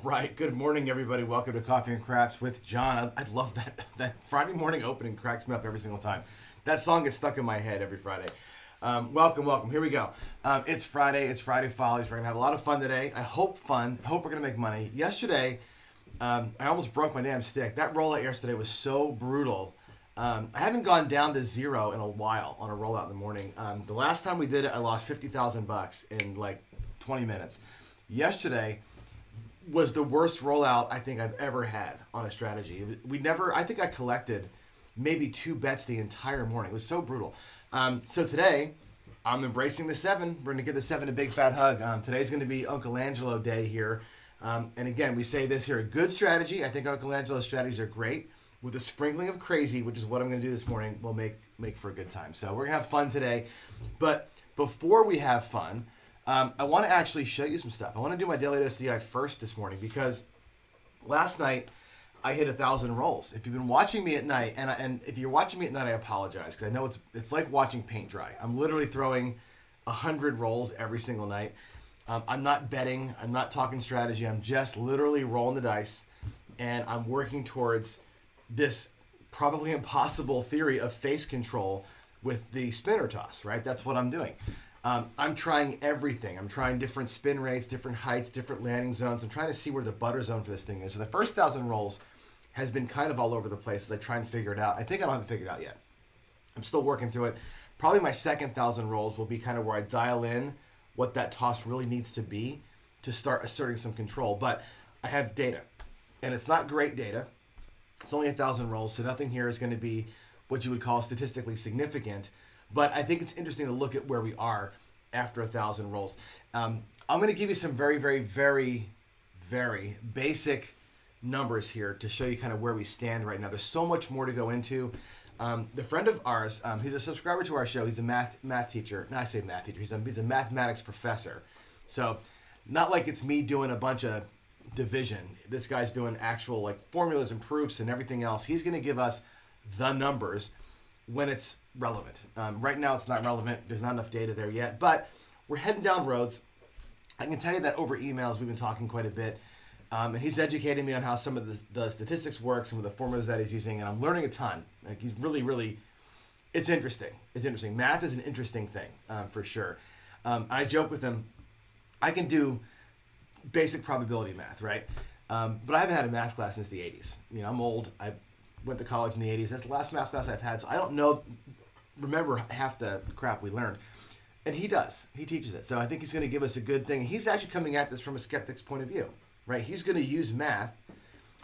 right. Good morning, everybody. Welcome to Coffee and Craps with John. I love that. That Friday morning opening cracks me up every single time. That song gets stuck in my head every Friday. Welcome. Here we go. It's Friday. It's Friday Follies. We're going to have a lot of fun today. I hope we're going to make money. Yesterday, I almost broke my damn stick. That rollout yesterday was so brutal. I haven't gone down to zero in a while on a rollout in the morning. The last time we did it, I lost $50,000 in like 20 minutes. Yesterday was the worst rollout I think I've ever had on a strategy. I think I collected maybe 2 bets the entire morning. It was so brutal. So today, I'm embracing the 7. We're going to give the 7 a big fat hug. Today's going to be Uncle Angelo Day here. And again, we say this here, a good strategy. I think Uncle Angelo's strategies are great. With a sprinkling of crazy, which is what I'm going to do this morning, will make for a good time. So we're going to have fun today. But before we have fun, I want to actually show you some stuff. I want to do my daily dose DI first this morning because last night I hit 1,000 rolls. If you've been watching me at night, and if you're watching me at night, I apologize because I know it's like watching paint dry. I'm literally throwing 100 rolls every single night. I'm not betting. I'm not talking strategy. I'm just literally rolling the dice, and I'm working towards this probably impossible theory of face control with the spinner toss, right? That's what I'm doing. I'm trying everything. I'm trying different spin rates, different heights, different landing zones. I'm trying to see where the butter zone for this thing is. So the first 1,000 rolls has been kind of all over the place as I try and figure it out. I think I don't have it figured out yet. I'm still working through it. Probably my second 1,000 rolls will be kind of where I dial in what that toss really needs to be to start asserting some control. But I have data, and it's not great data. It's only 1,000 rolls, so nothing here is going to be what you would call statistically significant. But I think it's interesting to look at where we are after 1,000 rolls. I'm going to give you some very, very, very, very basic numbers here to show you kind of where we stand right now. There's so much more to go into. The friend of ours, he's a subscriber to our show. He's a math teacher. No, I say math teacher. He's a mathematics professor. So not like it's me doing a bunch of division. This guy's doing actual like formulas and proofs and everything else. He's going to give us the numbers when it's relevant. Right now it's not relevant. There's not enough data there yet, but we're heading down roads. I can tell you that over emails we've been talking quite a bit, and he's educating me on how some of the statistics work, some of the formulas that he's using, and I'm learning a ton. Like he's really, it's interesting. It's interesting. Math is an interesting thing, for sure. I joke with him, I can do basic probability math, right? But I haven't had a math class since the 80s. You know, I'm old. I went to college in the 80s. That's the last math class I've had, so I don't remember half the crap we learned. And he does. He teaches it. So I think he's going to give us a good thing. He's actually coming at this from a skeptic's point of view, right? He's going to use math.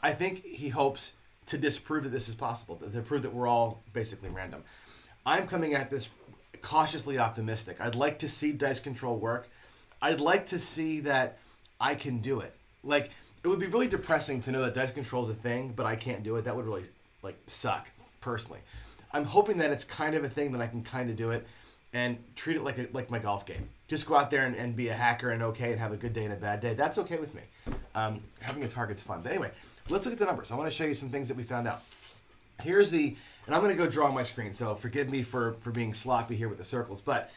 I think he hopes to disprove that this is possible, to prove that we're all basically random. I'm coming at this cautiously optimistic. I'd like to see dice control work. I'd like to see that I can do it. Like, it would be really depressing to know that dice control is a thing, but I can't do it. That would really, suck, personally. I'm hoping that it's kind of a thing that I can kind of do it and treat it like my golf game. Just go out there and be a hacker and and have a good day and a bad day. That's okay with me. Having a target's fun. But anyway, let's look at the numbers. I want to show you some things that we found out. And I'm going to go draw on my screen, so forgive me for being sloppy here with the circles. But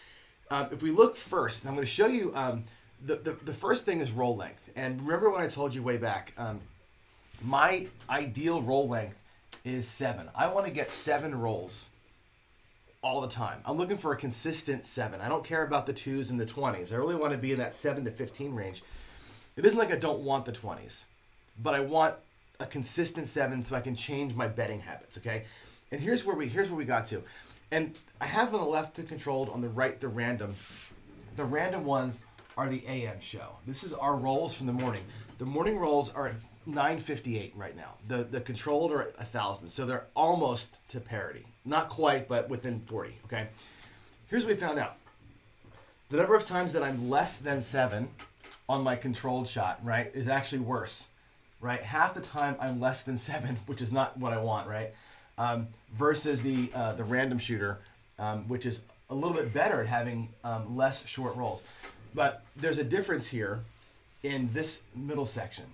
if we look first, I'm going to show you the first thing is roll length. And remember when I told you way back, my ideal roll length is 7. I want to get 7 rolls all the time. I'm looking for a consistent 7. I don't care about the 2s and the 20s. I really want to be in that 7 to 15 range. It isn't like I don't want the 20s, but I want a consistent 7 so I can change my betting habits, okay? And here's where we got to. And I have on the left the controlled, on the right the random. The random ones are the AM show. This is our rolls from the morning. The morning rolls are at 958 right now. The controlled are at 1,000, so they're almost to parity. Not quite, but within 40, okay? Here's what we found out. The number of times that I'm less than 7 on my controlled shot, right, is actually worse, right? Half the time I'm less than 7, which is not what I want, right? Versus the random shooter, which is a little bit better at having less short rolls. But there's a difference here in this middle section,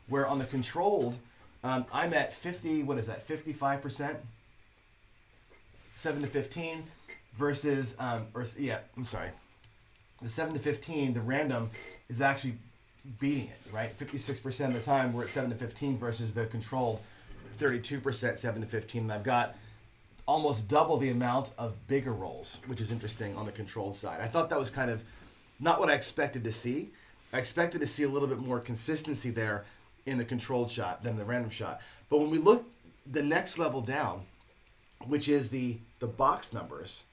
where on the controlled, I'm at 55%, 7 to 15, versus, the 7 to 15, the random is actually beating it, right? 56% of the time we're at 7 to 15 versus the controlled 32% 7 to 15. And I've got almost double the amount of bigger rolls, which is interesting on the controlled side. I thought that was kind of not what I expected to see. I expected to see a little bit more consistency there in the controlled shot than the random shot. But when we look the next level down, which is the box numbers,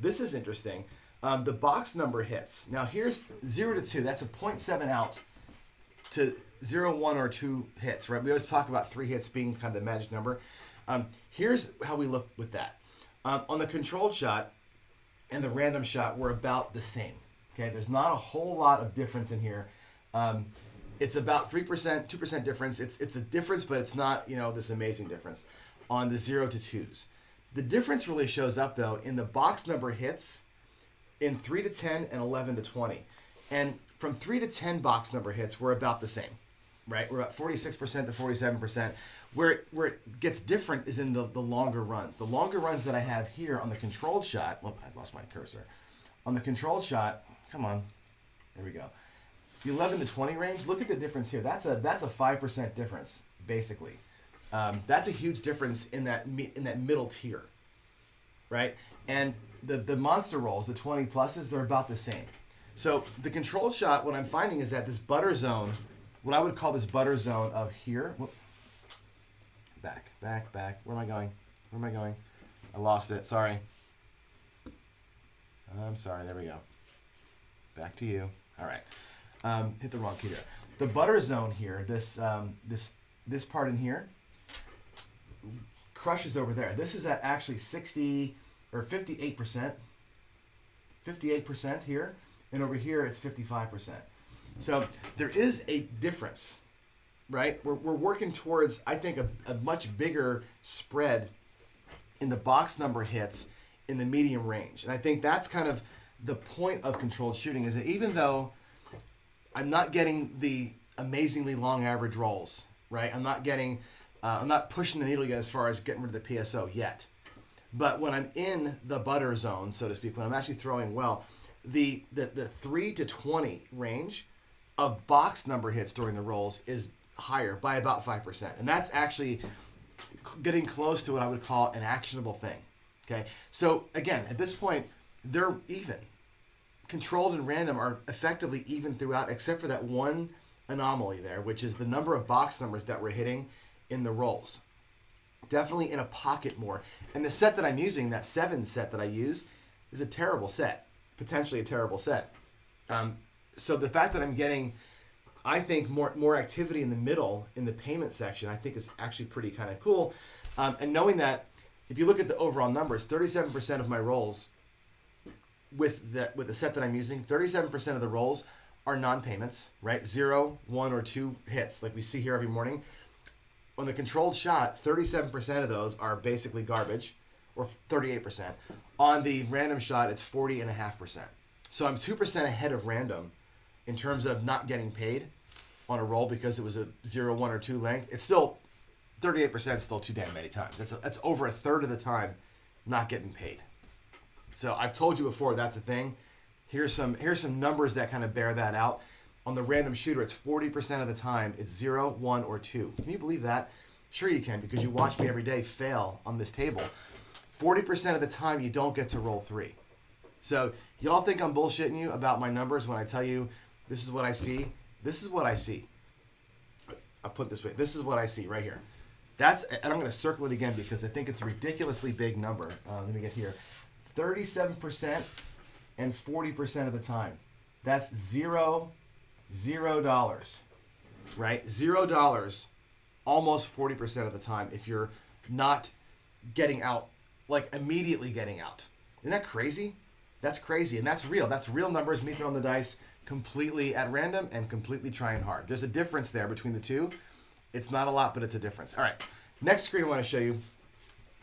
this is interesting. The box number hits. Now here's 0 to 2. That's a 0.7 out to 0, 1, or 2 hits, right? We always talk about 3 hits being kind of the magic number. Here's how we look with that. On the controlled shot and the random shot, we're about the same. Okay, there's not a whole lot of difference in here. It's about 3%, 2% difference. It's a difference, but it's not, this amazing difference on the 0 to 2s. The difference really shows up, though, in the box number hits in 3 to 10 and 11 to 20. And from 3 to 10 box number hits, we're about the same, right? We're about 46% to 47%. Where it gets different is in the longer runs. The longer runs that I have here on the controlled shot, well, I lost my cursor. On the controlled shot, come on, there we go. The 11 to 20 range, look at the difference here. That's a 5% difference, basically. That's a huge difference in that middle tier, right? And the monster rolls, the 20 pluses, they're about the same. So the controlled shot, what I'm finding is that this butter zone, what I would call this butter zone of here, back. Where am I going? I lost it, sorry. I'm sorry, there we go. Back to you. All right. Hit the wrong key there. The butter zone here, this part in here, crushes over there. This is at actually 60 or 58%. 58% here, and over here it's 55%. So there is a difference, right? We're working towards, I think, a much bigger spread in the box number hits in the medium range. And I think that's kind of the point of controlled shooting, is that even though I'm not getting the amazingly long average rolls, right? I'm not pushing the needle yet as far as getting rid of the PSO yet. But when I'm in the butter zone, so to speak, when I'm actually throwing well, the 3 to 20 range of box number hits during the rolls is higher by about 5%. And that's actually getting close to what I would call an actionable thing. Okay. So again, at this point, they're even. Controlled and random are effectively even throughout, except for that one anomaly there, which is the number of box numbers that we're hitting in the rolls. Definitely in a pocket more. And the set that I'm using, that 7 set that I use, is a terrible set. Potentially a terrible set. So the fact that I'm getting, I think, more activity in the middle, in the payment section, I think is actually pretty kind of cool. And knowing that, if you look at the overall numbers, 37% of my rolls with the set that I'm using, 37% of the rolls are non-payments, right? 0, 1, or 2 hits, like we see here every morning. On the controlled shot, 37% of those are basically garbage, or 38%. On the random shot, it's 40.5%. So I'm 2% ahead of random in terms of not getting paid on a roll because it was a 0, 1, or 2 length. It's still 38% is still too damn many times. That's over a third of the time not getting paid. So I've told you before, that's a thing. Here's some numbers that kind of bear that out. On the random shooter, it's 40% of the time it's 0, 1, or 2. Can you believe that? Sure you can, because you watch me every day fail on this table. 40% of the time you don't get to roll 3. So y'all think I'm bullshitting you about my numbers when I tell you this is what I see? This is what I see. I'll put it this way. This is what I see right here. And I'm going to circle it again because I think it's a ridiculously big number. Let me get here. 37% and 40% of the time. That's $0, right? $0 almost 40% of the time if you're not getting out, like immediately getting out. Isn't that crazy? That's crazy, and that's real. That's real numbers, me throwing the dice completely at random and completely trying hard. There's a difference there between the two. It's not a lot, but it's a difference. All right, next screen I want to show you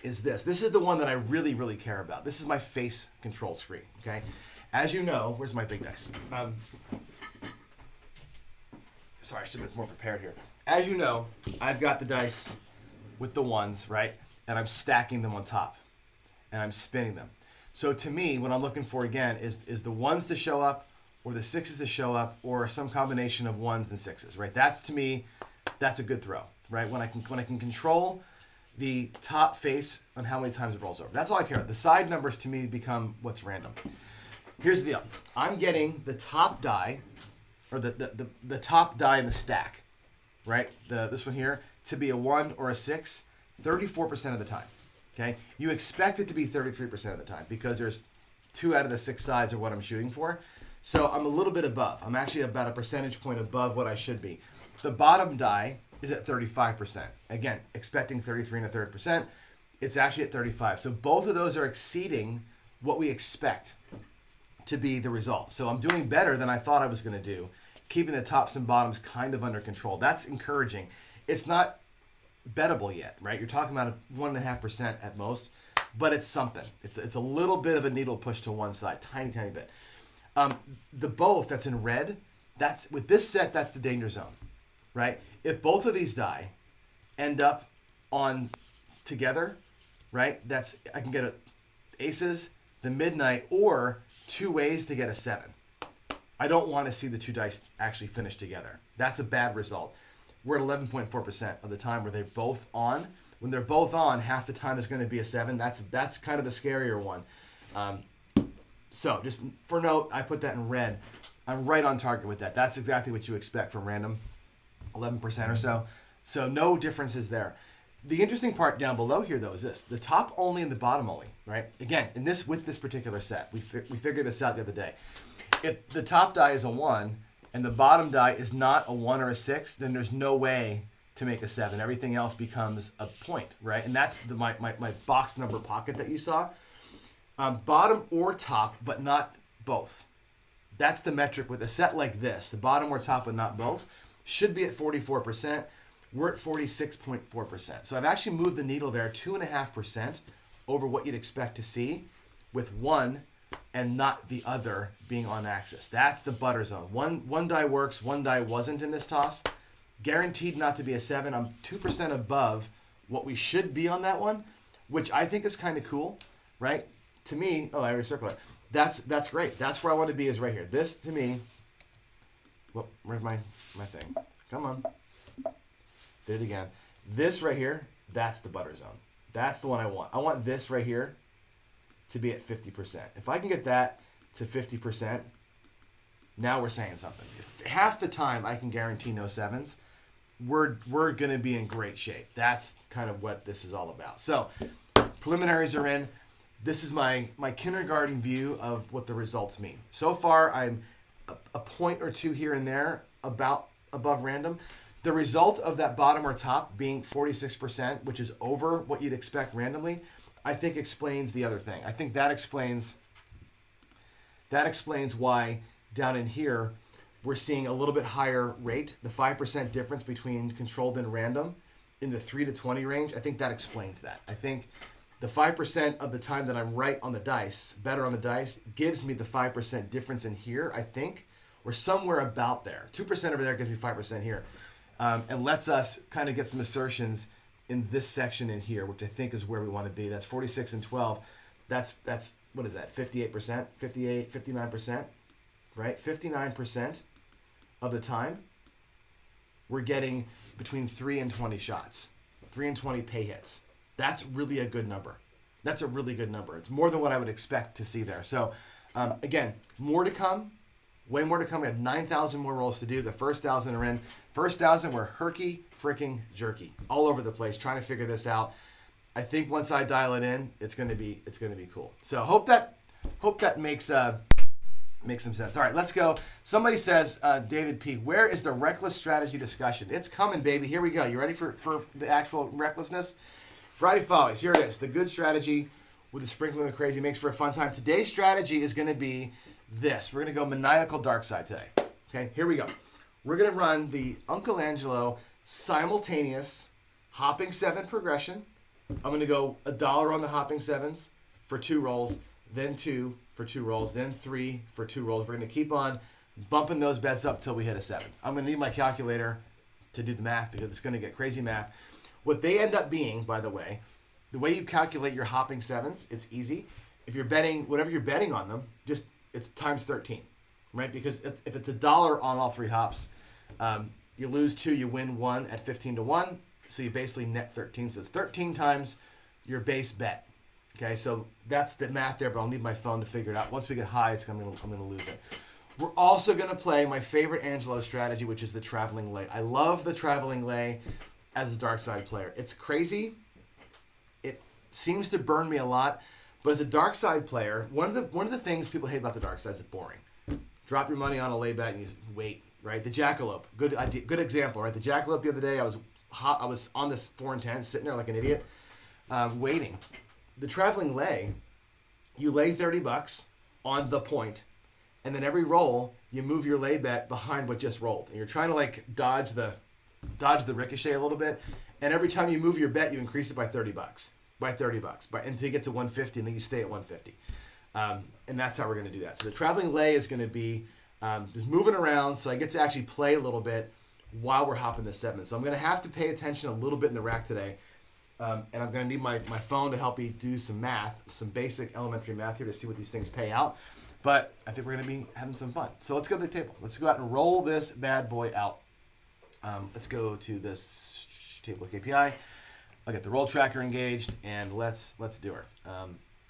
is this. This is the one that I really, really care about. This is my face control screen, okay? As you know, where's my big dice? Sorry, I should have been more prepared here. As you know, I've got the dice with the ones, right? And I'm stacking them on top. And I'm spinning them. So to me, what I'm looking for, again, is the ones to show up or the sixes to show up, or some combination of ones and sixes, right? That's, to me, that's a good throw, right? When I can control the top face on how many times it rolls over. That's all I care about. The side numbers to me become what's random. Here's the deal. I'm getting the top die, or the top die in the stack, right? This one here, to be a 1 or a 6, 34% of the time. Okay? You expect it to be 33% of the time because there's 2 out of the 6 sides are what I'm shooting for. So I'm a little bit above. I'm actually about a percentage point above what I should be. The bottom die is at 35%. Again, expecting 33 1/3%. It's actually at 35. So both of those are exceeding what we expect to be the result. So I'm doing better than I thought I was going to do, keeping the tops and bottoms kind of under control. That's encouraging. It's not bettable yet, right? You're talking about a 1.5% at most, but it's something. It's a little bit of a needle push to one side, tiny bit. The both that's in red, that's with this set, that's the danger zone, right? If both of these die end up on together, right? I can get aces, the midnight, or 2 ways to get a 7. I don't want to see the 2 dice actually finish together. That's a bad result. We're at 11.4% of the time where they're both on. When they're both on, half the time is going to be a 7. That's kind of the scarier one. So just for note, I put that in red. I'm right on target with that. That's exactly what you expect from random, 11% or so. So no differences there. The interesting part down below here, though, is this: the top only and the bottom only, right? Again, with this particular set, we figured this out the other day. If the top die is a 1 and the bottom die is not a 1 or a 6, then there's no way to make a 7. Everything else becomes a point, right? And that's my box number pocket that you saw. Bottom or top, but not both. That's the metric with a set like this. The bottom or top, but not both, should be at 44%. We're at 46.4%. So I've actually moved the needle there 2.5% over what you'd expect to see, with one and not the other being on axis. That's the butter zone. One die works, one die wasn't in this toss. Guaranteed not to be a 7. I'm 2% above what we should be on that one, which I think is kind of cool, right? To me, I already circled it. That's great. That's where I want to be, is right here. This, to me, where's my thing? Come on. Did it again. This right here, that's the butter zone. That's the one I want. I want this right here to be at 50%. If I can get that to 50%, now we're saying something. If half the time I can guarantee no 7s, we're going to be in great shape. That's kind of what this is all about. So preliminaries are in. This is my kindergarten view of what the results mean. So far, I'm a point or two here and there about above random. The result of that bottom or top being 46%, which is over what you'd expect randomly, I think explains the other thing. I think that explains why down in here we're seeing a little bit higher rate. The 5% difference between controlled and random in the 3 to 20 range, I think that explains that. I think the 5% of the time that I'm right on the dice, better on the dice, gives me the 5% difference in here, I think. We're somewhere about there. 2% over there gives me 5% here. And lets us kind of get some assertions in this section in here, which I think is where we want to be. That's 46 and 12. That's what is that, 58%? 58, 59%, right? 59% of the time, we're getting between 3 and 20 shots. 3 and 20 pay hits. That's really a good number. That's a really good number. It's more than what I would expect to see there. So, again, more to come. Way more to come. We have 9,000 more rolls to do. The first 1,000 are in. First 1,000 were herky freaking jerky, all over the place, trying to figure this out. I think once I dial it in, it's gonna be cool. So hope that makes some sense. All right, let's go. Somebody says, David P., where is the reckless strategy discussion? It's coming, baby. Here we go. You ready for the actual recklessness? Friday Follies. Here it is. The good strategy with the sprinkling of the crazy makes for a fun time. Today's strategy is going to be this. We're going to go maniacal dark side today. Okay, here we go. We're going to run the Uncle Angelo simultaneous hopping 7 progression. I'm going to go $1 on the hopping 7s for 2 rolls, then 2 for 2 rolls, then 3 for 2 rolls. We're going to keep on bumping those bets up till we hit a 7. I'm going to need my calculator to do the math because it's going to get crazy math. What they end up being, by the way you calculate your hopping 7s, it's easy. If you're betting, whatever you're betting on them, just it's times 13. right? Because if it's $1 on all three hops, you lose 2, you win 1 at 15-1. So you basically net 13. So it's 13 times your base bet. Okay, so that's the math there, but I'll need my phone to figure it out. Once we get high, I'm gonna lose it. We're also gonna play my favorite Angelo strategy, which is the traveling lay. I love the traveling lay as a dark side player. It's crazy. It seems to burn me a lot, but as a dark side player, one of the things people hate about the dark side is it's boring. Drop your money on a lay bet and you wait, right? The jackalope, good idea, good example, right? The jackalope the other day, I was on this 4 and 10, sitting there like an idiot, waiting. The traveling lay, you lay $30 on the point, and then every roll you move your lay bet behind what just rolled, and you're trying to like dodge the ricochet a little bit, and every time you move your bet, you increase it by $30, until you get to 150, and then you stay at 150, and that's how we're going to do that. So the traveling lay is going to be just moving around, so I get to actually play a little bit while we're hopping the 7. So I'm going to have to pay attention a little bit in the rack today. And I'm going to need my phone to help me do some math, some basic elementary math here to see what these things pay out. But I think we're going to be having some fun. So let's go to the table. Let's go out and roll this bad boy out. Let's go to this table of KPI. I'll get the roll tracker engaged, and let's do her.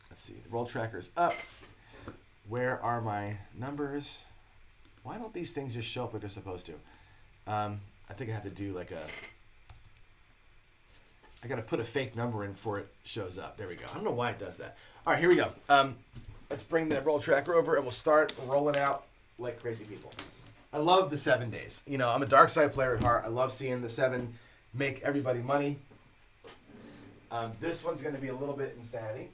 Let's see. The roll tracker's up. Where are my numbers? Why don't these things just show up like they're supposed to? I think I have to do like I got to put a fake number in before it shows up. There we go. I don't know why it does that. All right, here we go. Let's bring that roll tracker over, and we'll start rolling out like crazy people. I love the 7 days. You know, I'm a dark side player at heart. I love seeing the 7 make everybody money. This one's going to be a little bit insanity.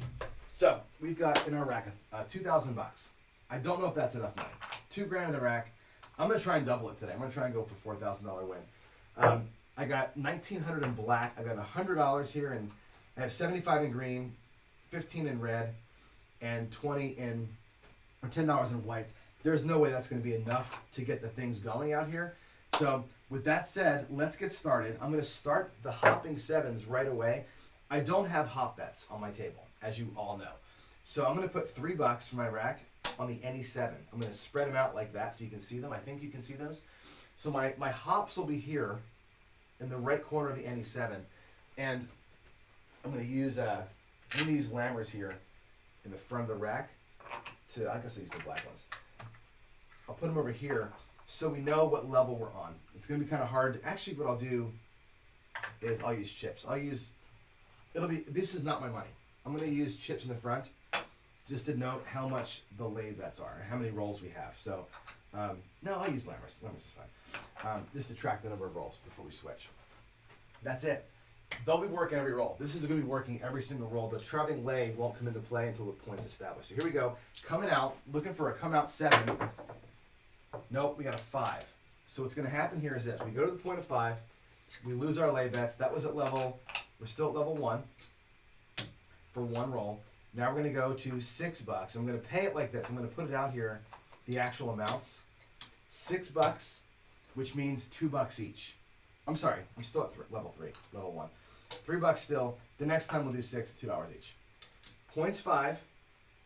So we've got in our rack $2,000. I don't know if that's enough money. $2,000 in the rack. I'm going to try and double it today. I'm going to try and go for $4,000 win. I got $1,900 in black. I got $100 here, and I have 75 in green, 15 in red, and 20 in, or $10 in white. There's no way that's going to be enough to get the things going out here. So with that said, let's get started. I'm going to start the hopping 7s right away. I don't have hop bets on my table, as you all know. So I'm going to put $3 for my rack on the any 7. I'm going to spread them out like that so you can see them. I think you can see those. So my hops will be here in the right corner of the any 7, and I'm going to use Lammers here in the front of the rack. I guess I'll use the black ones. I'll put them over here so we know what level we're on. It's going to be kind of hard. Actually, what I'll do is I'll use chips. This is not my money. I'm going to use chips in the front just to note how much the lay bets are and how many rolls we have. So, no, I'll use Lammers. Lammers is fine. Just to track the number of rolls before we switch. That's it. They'll be working every roll. This is going to be working every single roll. The traveling lay won't come into play until the point's established. So here we go. Coming out, looking for a come out 7. Nope, we got a 5. So what's going to happen here is this. We go to the point of 5. We lose our lay bets. That was at level, we're still at level 1 for 1 roll. Now we're going to go to $6. I'm going to pay it like this. I'm going to put it out here, the actual amounts. $6, which means $2 each. I'm sorry, I'm still at level 3, level 1. $3 still. The next time we'll do 6, $2 each. Points 5,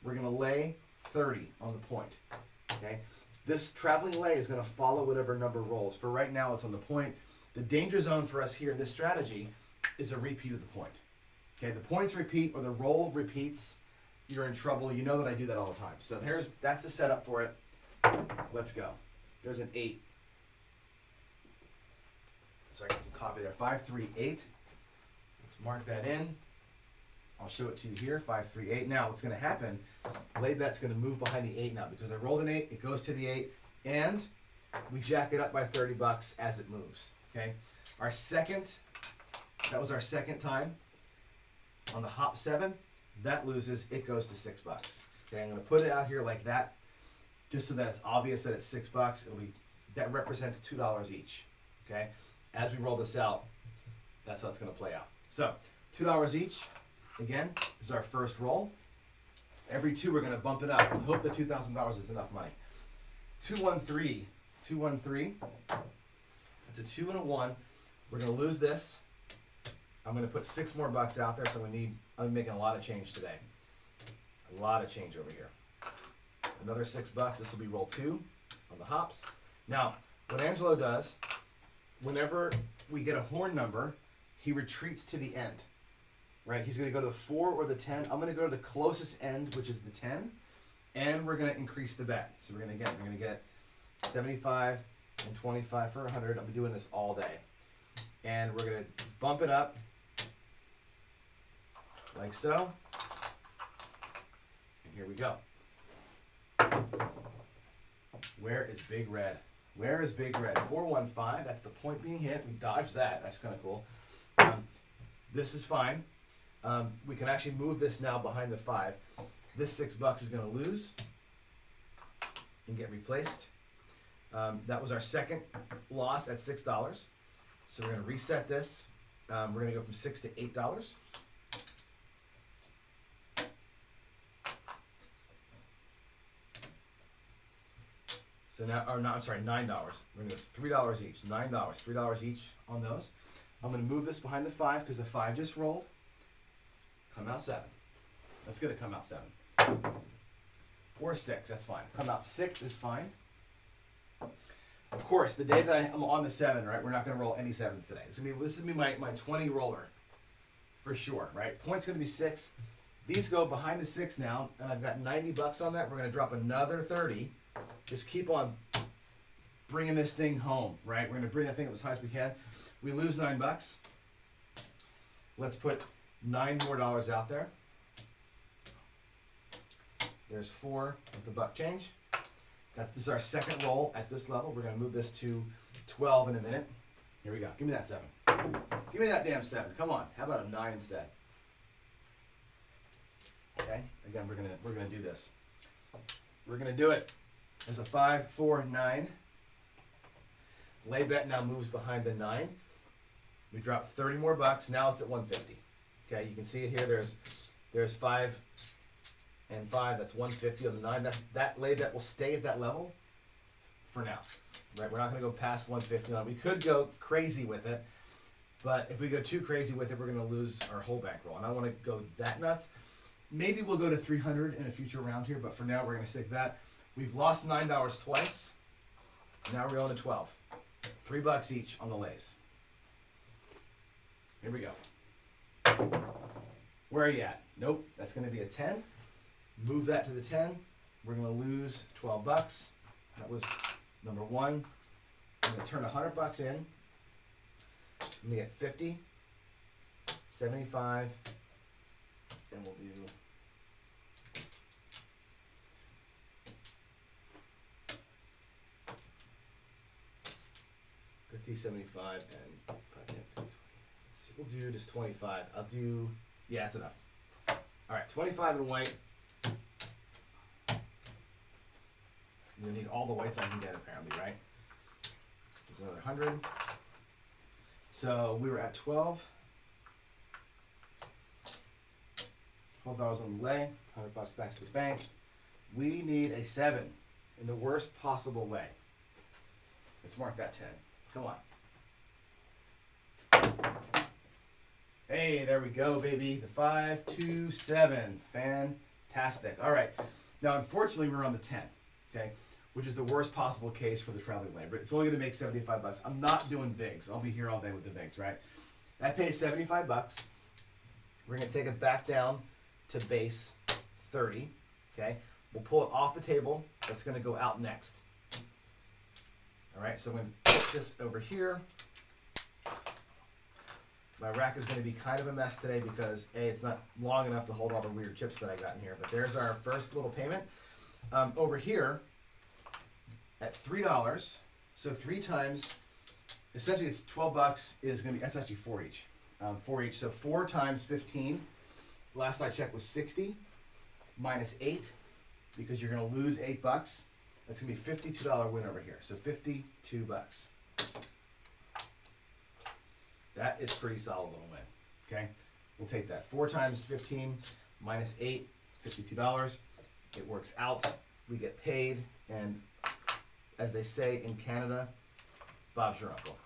we're going to lay 30 on the point. Okay? This traveling lay is going to follow whatever number rolls. For right now, it's on the point. The danger zone for us here in this strategy is a repeat of the point. Okay, the points repeat or the roll repeats, you're in trouble. You know that I do that all the time. So that's the setup for it. Let's go. There's an 8. So I got some coffee there. 5, 3, 8. Let's mark that in. I'll show it to you here. 5, 3, 8. Now what's going to happen, lay bet's going to move behind the 8 now because I rolled an 8. It goes to the 8. And we jack it up by $30 as it moves. Okay. That was our second time. On the hop 7, that loses. It goes to $6. Okay. I'm going to put it out here like that just so that it's obvious that it's $6. That represents $2 each. Okay. As we roll this out, that's how it's going to play out. So, $2 each, again, is our first roll. Every 2, we're going to bump it up. I hope the $2,000 is enough money. 213. 213. It's a 2 and a 1. We're going to lose this. I'm going to put $6 more out there, so I'm making a lot of change today. A lot of change over here. Another $6. This will be roll 2. on the hops. Now, what Angelo does, whenever we get a horn number, he retreats to the end. Right? He's going to go to the 4 or the 10. I'm going to go to the closest end, which is the 10, and we're going to increase the bet. So we're going to get 75 and 25 for 100. I'll be doing this all day. And we're going to bump it up like so. And here we go. Where is Big Red? Where is Big Red? 415. That's the point being hit. We dodged that. That's kind of cool. This is fine. We can actually move this now behind the 5. This $6 is going to lose and get replaced. That was our second loss at $6. So we're going to reset this. We're going to go from $6 to $8. So now, or no, I'm sorry, $9. We're going to go $3 each. $9, $3 each on those. I'm going to move this behind the 5 because the 5 just rolled. Come out 7. Let's get it come out 7. Or 6, that's fine. Come out 6 is fine. Of course, the day that I'm on the 7, right, we're not going to roll any 7s today. This is going to be my 20 roller for sure, right? Point's going to be 6. These go behind the 6 now, and I've got $90 on that. We're going to drop another 30. Just keep on bringing this thing home, right? We're going to bring that thing up as high as we can. We lose $9. Let's put $9 more out there. There's 4 with the buck change. This is our second roll at this level. We're going to move this to 12 in a minute. Here we go. Give me that 7. Give me that damn 7. Come on. How about a 9 instead? Okay. Again, we're gonna do this. We're gonna do it. There's a 5, 4, 9. Lay bet now moves behind the 9. We drop 30 more bucks. Now it's at 150. Okay, you can see it here. There's 5 and 5. That's 150 on the 9. That lay bet will stay at that level for now. Right? We're not going to go past 150 on it. We could go crazy with it, but if we go too crazy with it, we're going to lose our whole bankroll. And I want to go that nuts. Maybe we'll go to 300 in a future round here, but for now we're going to stick that. We've lost $9 twice. Now we're going to 12. $3 each on the lays. Here we go. Where are you at? Nope, that's going to be a 10. Move that to the 10. We're going to lose $12. That was number 1. I'm going to turn $100 in. I'm going to get 50, 75, and we'll do 50, 75, and 5, 10, 20. Let's see, we'll do just 25. I'll do, yeah, that's enough. All right, 25 in white. You need all the whites I can get, apparently, right? There's another 100. So we were at 12. $12 on the lay. $100 back to the bank. We need a 7 in the worst possible way. Let's mark that 10. Come on. Hey, there we go, baby. The 5, 2, 7. Fantastic. All right. Now, unfortunately, we're on the 10. Okay, which is the worst possible case for the traveling labor. It's only going to make $75. I'm not doing VIGs. I'll be here all day with the VIGs, right? That pays $75. We're going to take it back down to base 30. Okay, we'll pull it off the table. That's going to go out next. All right, so I'm going to put this over here. My rack is going to be kind of a mess today because A, it's not long enough to hold all the weird chips that I got in here. But there's our first little payment. Over here at $3, so 3 times, essentially it's $12 is going to be, that's actually 4 each. 4 each, so 4 times 15, last I checked was 60, minus 8, because you're going to lose $8. That's going to be $52 win over here, so $52. That is pretty solid little win, okay? We'll take that. 4 times 15, minus 8, $52. It works out, we get paid, and as they say in Canada, Bob's your uncle,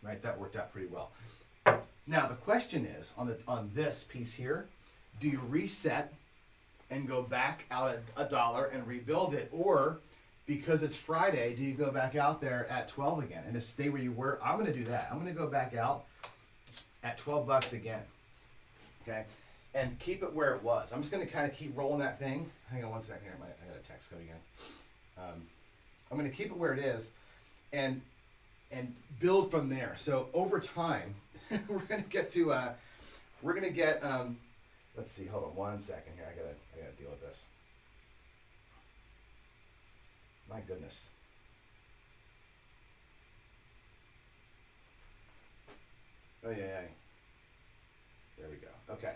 right? That worked out pretty well. Now the question is, on this piece here, do you reset and go back out at $1 and rebuild it, or because it's Friday, do you go back out there at 12 again and just stay where you were? I'm going to do that. I'm going to go back out at 12 bucks again. Okay? And keep it where it was. I'm just going to kind of keep rolling that thing. Hang on one second here. I got a text coming in. I'm going to keep it where it is and build from there. So over time, we're going to get to, let's see, hold on one second here. I gotta deal with this. My goodness. Oh, yeah. There we go. Okay.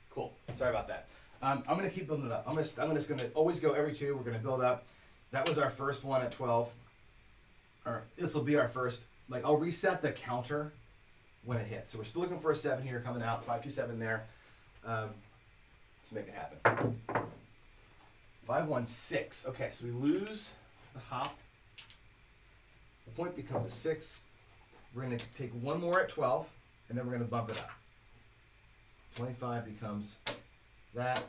Cool. Sorry about that. I'm going to keep building it up. I'm just going to always go every two. We're going to build up. That was our first one at 12. Or this will be our first. Like, I'll reset the counter when it hits. So we're still looking for a 7 here coming out. 527 there. Let's make it happen. 516. Okay, so we lose the hop. The point becomes a 6. We're going to take one more at 12, and then we're going to bump it up. 25 becomes that.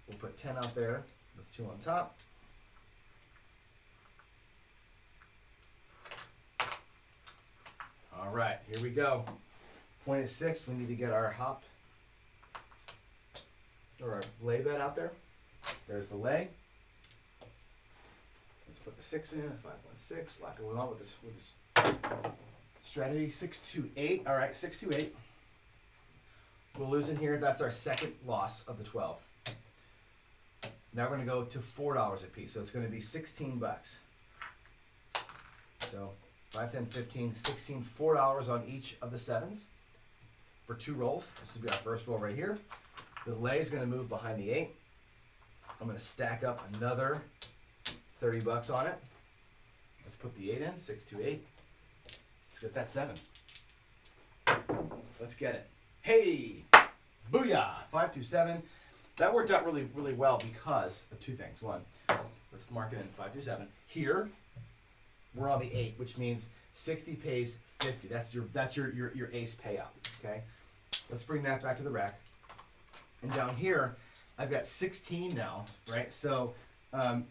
We'll put 10 out there with 2 on top. All right, here we go. Point is 6. We need to get our hop or our lay bet out there. There's the lay. Let's put the 6 in. 516. Lock it on with this strategy. 628. All right, 628. We're losing here. That's our second loss of the 12. Now we're going to go to $4 a piece. So it's going to be 16 bucks. So 5, 10, 15, 16, $4 on each of the 7s for 2 rolls. This will be our first roll right here. The lay is going to move behind the 8. I'm going to stack up another 30 bucks on it. Let's put the 8 in. 6, 2, 8. Let's get that 7. Let's get it. Hey! Booyah! 5, 2, 7. That worked out really, really well because of 2 things. One, let's mark it in 5, 2, 7. Here, we're on the 8, which means 60 pays 50. That's your ace payout. Okay? Let's bring that back to the rack. And down here, I've got 16 now, right? So I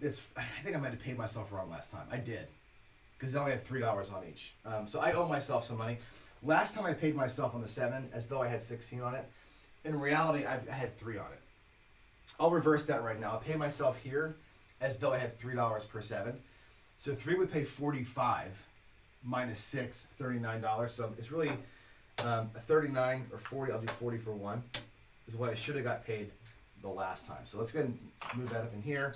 think I might have paid myself wrong last time. I did, because I only had $3 on each. So I owe myself some money. Last time I paid myself on the 7 as though I had 16 on it. In reality, I had 3 on it. I'll reverse that right now. I'll pay myself here as though I had $3 per 7. So 3 would pay 45 minus 6, $39. So it's really a 39 or 40. I'll do 40 for 1 is what I should have got paid the last time. So let's go ahead and move that up in here.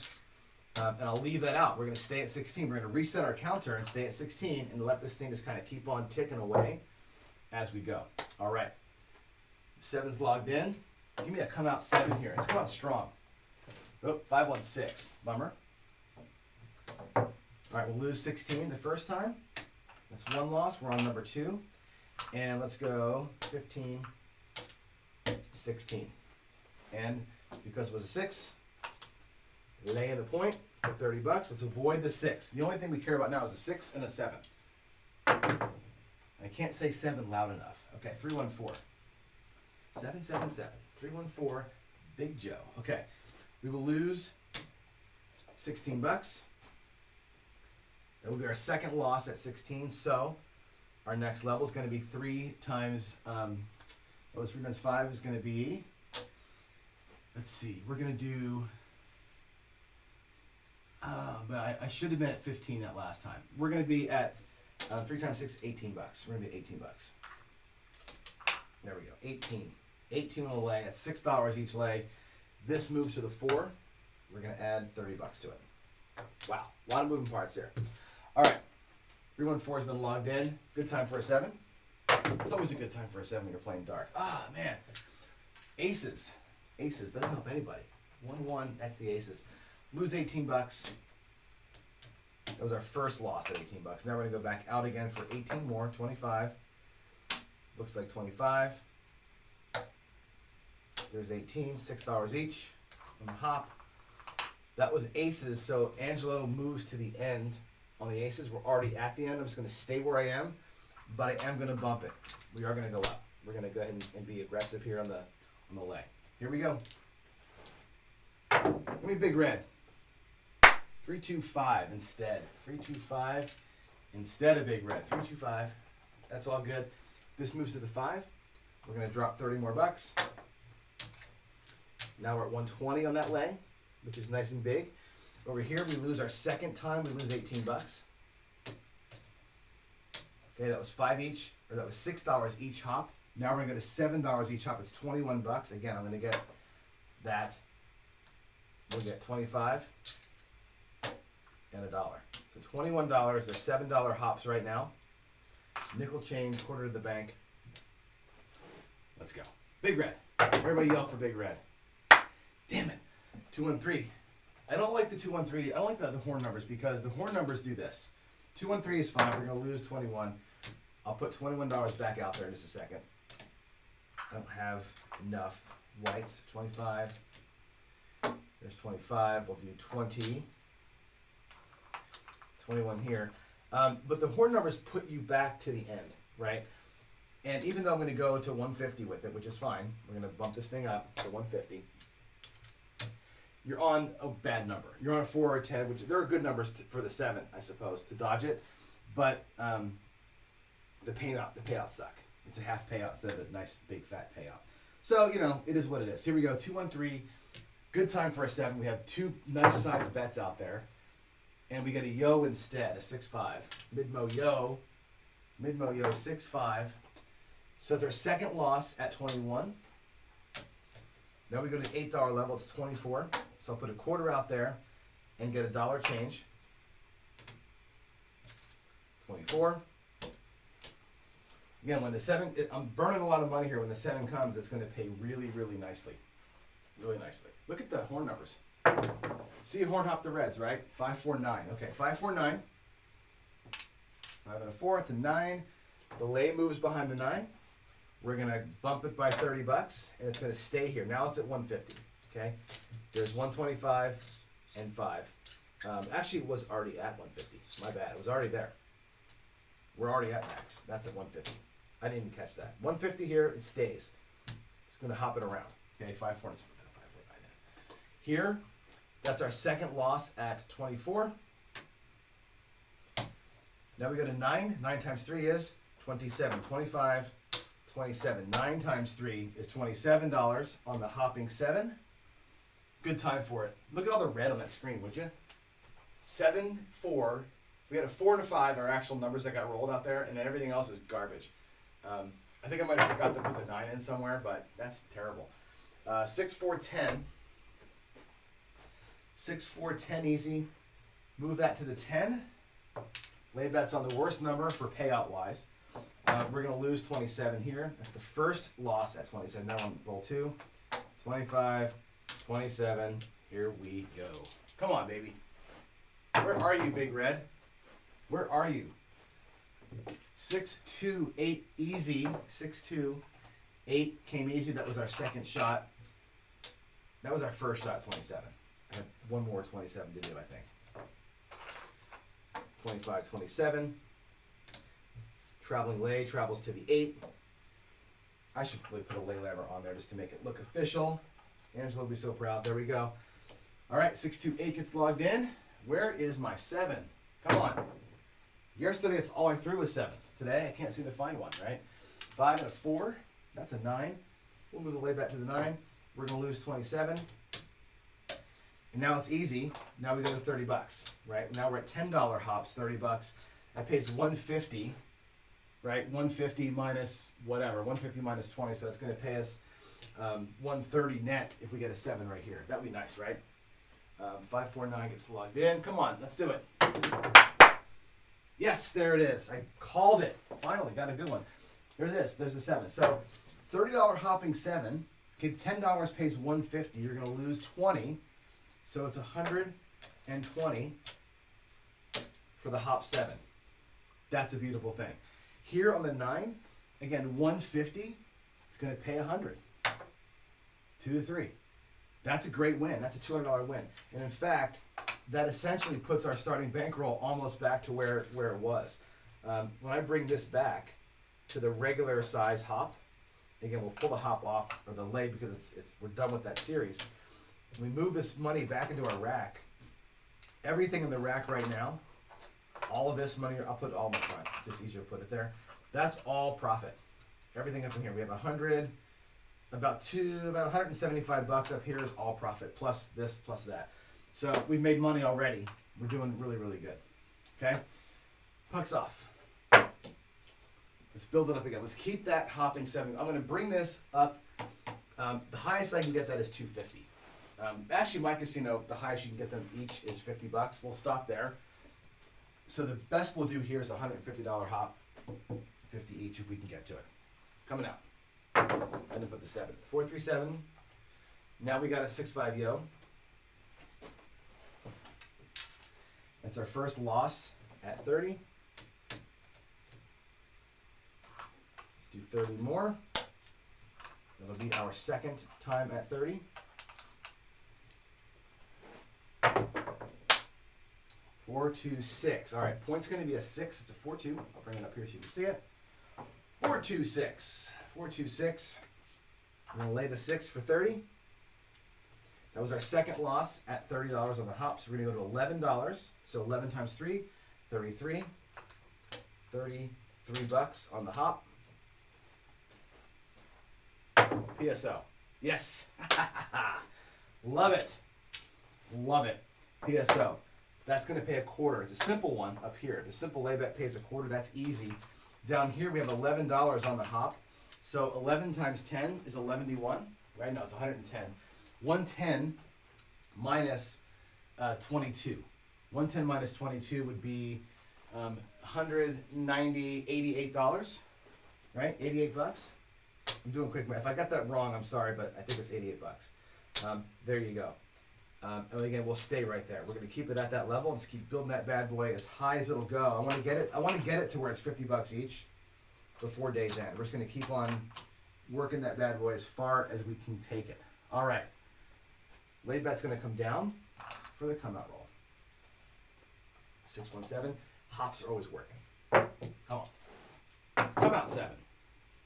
And I'll leave that out. We're going to stay at 16. We're going to reset our counter and stay at 16 and let this thing just kind of keep on ticking away as we go. All right. 7's logged in. Give me a come out 7 here. Let's come out strong. Oh, 516. Bummer. All right, we'll lose 16 the first time. That's 1 loss. We're on number 2. And let's go 15, 16. And because it was a 6, lay in the point for 30 bucks. Let's avoid the 6. The only thing we care about now is a 6 and a 7. I can't say 7 loud enough. Okay, 314. 777. 314. Big Joe. Okay, we will lose 16 bucks. That will be our second loss at 16. So our next level is going to be 3 times. What was 3 times 5 is going to be. Let's see. We're going to do. But I should have been at 15 that last time. We're going to be at 3 times 6, 18 bucks. We're going to be 18 bucks. There we go. 18. 18 on the lay. That's $6 each lay. This moves to the 4. We're going to add 30 bucks to it. Wow. A lot of moving parts here. All right. 314 has been logged in. Good time for a 7. It's always a good time for a 7 when you're playing dark. Ah, man. Aces. Aces. Doesn't help anybody. 1-1. That's the aces. Lose 18 bucks. That was our first loss at 18 bucks. Now we're going to go back out again for 18 more. 25. Looks like 25. There's 18. $6 each on the hop. That was aces, so Angelo moves to the end on the aces. We're already at the end. I'm just going to stay where I am, but I am going to bump it. We are going to go up. We're going to go ahead and be aggressive here on the lay. Here we go. Give me big red. 325 instead. 325 instead of Big Red. 325. That's all good. This moves to the 5. We're going to drop 30 more bucks. Now we're at 120 on that lay, which is nice and big. Over here, we lose our second time. We lose 18 bucks. Okay, that was 5 each, or that was $6 each hop. Now we're going to go to $7 each hop. It's 21 bucks. Again, I'm going to get that. We'll get 25 and $1. So $21. There's $7 hops right now. Nickel change, quarter to the bank. Let's go. Big Red. Everybody yell for Big Red. Damn it. 213. I don't like the 213. I don't like the horn numbers because the horn numbers do this. 213 is fine. We're going to lose 21. I'll put $21 back out there in just a second. I don't have enough whites. 25. There's 25. We'll do 20. 21 here. But the horn numbers put you back to the end, right? And even though I'm going to go to 150 with it, which is fine, we're going to bump this thing up to 150. You're on a bad number. You're on a 4 or a 10, which there are good numbers for the 7, I suppose, to dodge it. But the payouts suck. It's a half payout instead of a nice big fat payout. So, you know, it is what it is. Here we go, 213. Good time for a 7. We have 2 nice sized bets out there. And we get a yo instead, a 6-5. Mid-mo yo, 6-5. So their second loss at 21. Now we go to the $8 level, it's 24. So I'll put a quarter out there and get $1 change. 24. Again, when the 7, I'm burning a lot of money here. When the 7 comes, it's going to pay really, really nicely. Really nicely. Look at the horn numbers. See a horn hop the reds, right? 5, 4, 9. Okay, 5, 4, 9. 5 and a 4, it's a 9. The lay moves behind the 9. We're going to bump it by 30 bucks, and it's going to stay here. Now it's at 150, okay? There's 125 and 5. Actually, it was already at 150. My bad. It was already there. We're already at max. That's at 150. I didn't even catch that. 150 here, it stays. Just going to hop it around. Okay, 5, 4, let's put that 5, 4, 9 in. Here, that's our second loss at 24. Now we go to 9. 9 times 3 is 27. 25, 27. 9 times 3 is $27 on the hopping 7. Good time for it. Look at all the red on that screen, would you? 7, 4. We had a 4 and a 5, our actual numbers that got rolled out there, and then everything else is garbage. I think I might have forgot to put the 9 in somewhere, but that's terrible. 6, 4, 10. 6, 4, 10 easy. Move that to the 10. Lay bets on the worst number for payout wise. We're going to lose 27 here. That's the first loss at 27. Now on roll 2. 25, 27. Here we go. Come on, baby. Where are you, Big Red? Where are you? 6, 2, 8 easy. 6, 2, 8 came easy. That was our second shot. That was our first shot, 27. I had one more 27 to do, I think. 25, 27. Traveling lay travels to the 8. I should really put a lay lever on there just to make it look official. Angela will be so proud. There we go. All right, 6, 2, 8 gets logged in. Where is my 7? Come on. Yesterday, it's all I threw was 7s. Today, I can't seem to find one, right? 5 and a 4. That's a 9. We'll move the lay back to the 9. We're going to lose 27. And now it's easy. Now we go to 30 bucks, right? Now we're at $10 hops, 30 bucks. That pays 150, right? 150 minus whatever, 150 minus 20. So that's going to pay us 130 net if we get a 7 right here. That would be nice, right? 549 gets logged in. Come on, let's do it. Yes, there it is. I called it. Finally, got a good one. There's this. There's the 7. So $30 hopping 7. Okay, $10 pays 150. You're going to lose 20. So it's 120 for the hop 7. That's a beautiful thing. Here on the 9, again, 150. It's going to pay 100. 2 to 3. That's a great win. That's a $200 win. And in fact, that essentially puts our starting bankroll almost back to where it was. When I bring this back to the regular size hop, again, we'll pull the hop off, or the lay, because we're done with that series. We move this money back into our rack. everything in the rack right now, all of this money, I'll put it all in the front. It's just easier to put it there. That's all profit. Everything up in here. We have about $175 up here is all profit, plus this, plus that. So we've made money already. We're doing really, really good. Okay? Pucks off. Let's build it up again. Let's keep that hopping 7. I'm going to bring this up. The highest I can get that is $250. Actually, my casino, the highest you can get them each is $50. We'll stop there. So the best we'll do here is a $150 hop, 50 each if we can get to it. Coming out. I didn't put the 7. 437. Now we got a 6-5 yo. That's our first loss at 30. Let's do 30 more. That'll be our second time at 30. 4, 2, 6. All right, point's going to be a 6. It's a 4, 2. I'll bring it up here so you can see it. 4, 2, 6. 4, 2, 6. I'm going to lay the 6 for 30. That was our second loss at $30 on the hop. So we're going to go to $11. So 11 times 3, 33. $33 on the hop. PSO. Yes. Love it. Love it. PSO. That's going to pay a quarter. It's a simple one up here. The simple layback pays a quarter. That's easy. Down here we have $11 on the hop. So 11 times 10 is 111. Right? No, it's 110. 110 minus 22. 110 minus 22 would be $190, $88. Right? $88. I'm doing quick math. If I got that wrong, I'm sorry, but I think it's $88. There you go. And again, we'll stay right there. We're going to keep it at that level and just keep building that bad boy as high as it'll go. I want to get it to where it's $50 each before day's end. We're just going to keep on working that bad boy as far as we can take it. All right. Laid bet's going to come down for the come out roll. 617. Hops are always working. Come on. Come out 7.